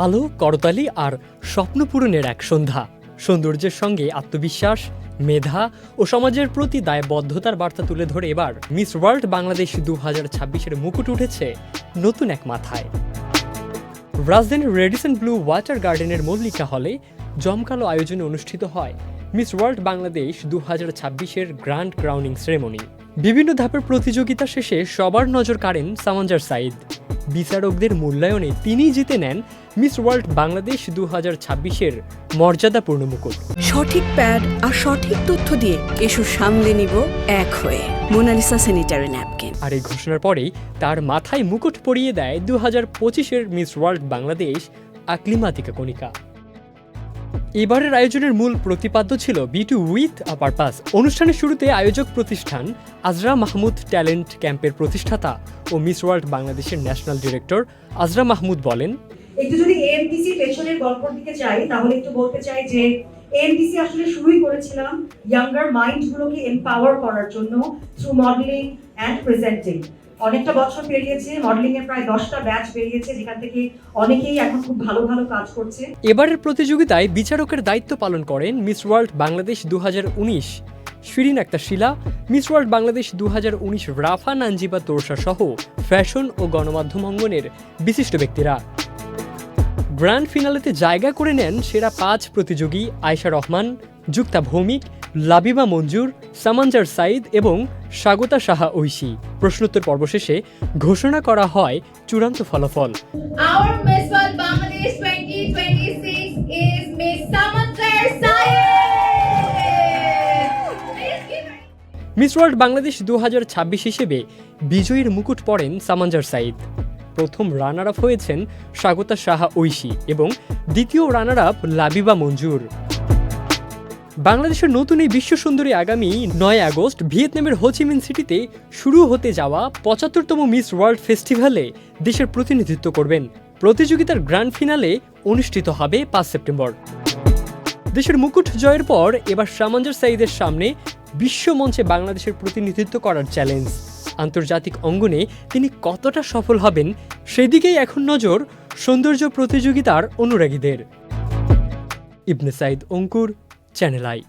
আলো, করতালি আর স্বপ্ন পূরণের এক সন্ধ্যা। সৌন্দর্যের সঙ্গে আত্মবিশ্বাস, মেধা ও সমাজের প্রতি দায়বদ্ধতার বার্তা তুলে ধরে এবার মিস ওয়ার্ল্ড বাংলাদেশ 2026-এর মুকুট উঠেছে নতুন এক মাথায়। রাজধানীর রেডিসন ব্লু ওয়াটার গার্ডেনের মল্লিকা হলে জমকালো আয়োজনে অনুষ্ঠিত হয় মিস ওয়ার্ল্ড বাংলাদেশ 2026-এর গ্র্যান্ড ক্রাউনিং সেরেমনি। বিভিন্ন ধাপের প্রতিযোগিতা শেষে সবার নজর কাড়েন সামাঞ্জার সাঈদ। বিচারকদের মূল্যায়নে তিনিই জিতে নেন মিস ওয়ার্ল্ড বাংলাদেশ 2026-এর মর্যাদাপূর্ণ মুকুট। সঠিক প্যাড আর সঠিক তথ্য দিয়ে এসব সামলে নিব এক হয়ে। Mona Lisa sanitary napkin. আর এই ঘোষণার পরেই তার মাথায় মুকুট পরিয়ে দেয় 2025-এর মিস ওয়ার্ল্ড বাংলাদেশ আকলিমাতিকা কণিকা। এবারের আয়োজনের মূল প্রতিপাদ্য ছিল বিউটি উইথ আ পারপাস। অনুষ্ঠানের শুরুতে আয়োজক প্রতিষ্ঠান আজরা মাহমুদ ট্যালেন্ট ক্যাম্পের প্রতিষ্ঠাতা ও মিস ওয়ার্ল্ড বাংলাদেশের ন্যাশনাল ডিরেক্টর আজরা মাহমুদ বলেন, একটু যদি এএমটিসি পেছনের গল্পের দিকে যাই তাহলে একটু বলতে চাই যে এএমটিসি আসলে শুরুই করেছিলাম ইয়াঙ্গার মাইন্ডগুলোকে এম্পাওয়ার করার জন্য থ্রু মডেলিং অ্যান্ড প্রেজেন্টিং। অনেকটা বছর পেরিয়েছে, মডেলিং এর প্রায় 10টা ব্যাচ বেরিয়েছে, যেখান থেকে অনেকেই এখন খুব ভালো ভালো কাজ করছে। এবারের প্রতিযোগিতায় বিচারকের দায়িত্ব পালন করেন মিস ওয়ার্ল্ড বাংলাদেশ 2019 শিরিন আক্তার শিলা, মিস ওয়ার্ল্ড বাংলাদেশ 2019 রাফা নানজিবা তোরসা সহ ফ্যাশন ও গণমাধ্যম অঙ্গনের বিশিষ্ট ব্যক্তিরা। গ্র্যান্ড ফিনালেতে জায়গা করে নেন সেরা 5 প্রতিযোগী আয়েশা রহমান, যুক্তা ভৌমিক, লাবিবা মঞ্জুর, সামাঞ্জার সাঈদ এবং স্বাগতা সাহা ঐশী। প্রশ্নোত্তর পর্ব শেষে ঘোষণা করা হয় চূড়ান্ত ফলাফল। Our Miss World Bangladesh 2026 is Miss Samanjar Saeed. Miss world Bangladesh 2026 হিসেবে বিজয়ীর মুকুট পড়েন সামাঞ্জার সাঈদ। প্রথম রানার আপ হয়েছেন স্বাগতা সাহা ঐশী এবং দ্বিতীয় রানার আপ লাবিবা মঞ্জুর। বাংলাদেশের নতুন এই বিশ্ব সুন্দরী আগামী 9 আগস্ট ভিয়েতনামের হোচিমিন সিটিতে শুরু হতে যাওয়া 75তম মিস ওয়ার্ল্ড ফেস্টিভ্যালে দেশের প্রতিনিধিত্ব করবেন। প্রতিযোগিতার গ্র্যান্ড ফিনালে অনুষ্ঠিত হবে 5 সেপ্টেম্বর। দেশের মুকুট জয়ের পর এবার সামাঞ্জার সাঈদের সামনে বিশ্ব মঞ্চে বাংলাদেশের প্রতিনিধিত্ব করার চ্যালেঞ্জ। আন্তর্জাতিক অঙ্গনে তিনি কতটা সফল হবেন সেদিকেই এখন নজর সৌন্দর্য প্রতিযোগিতার অনুরাগীদের। ইবনে সাঈদ অঙ্কুর, চ্যানেল আই।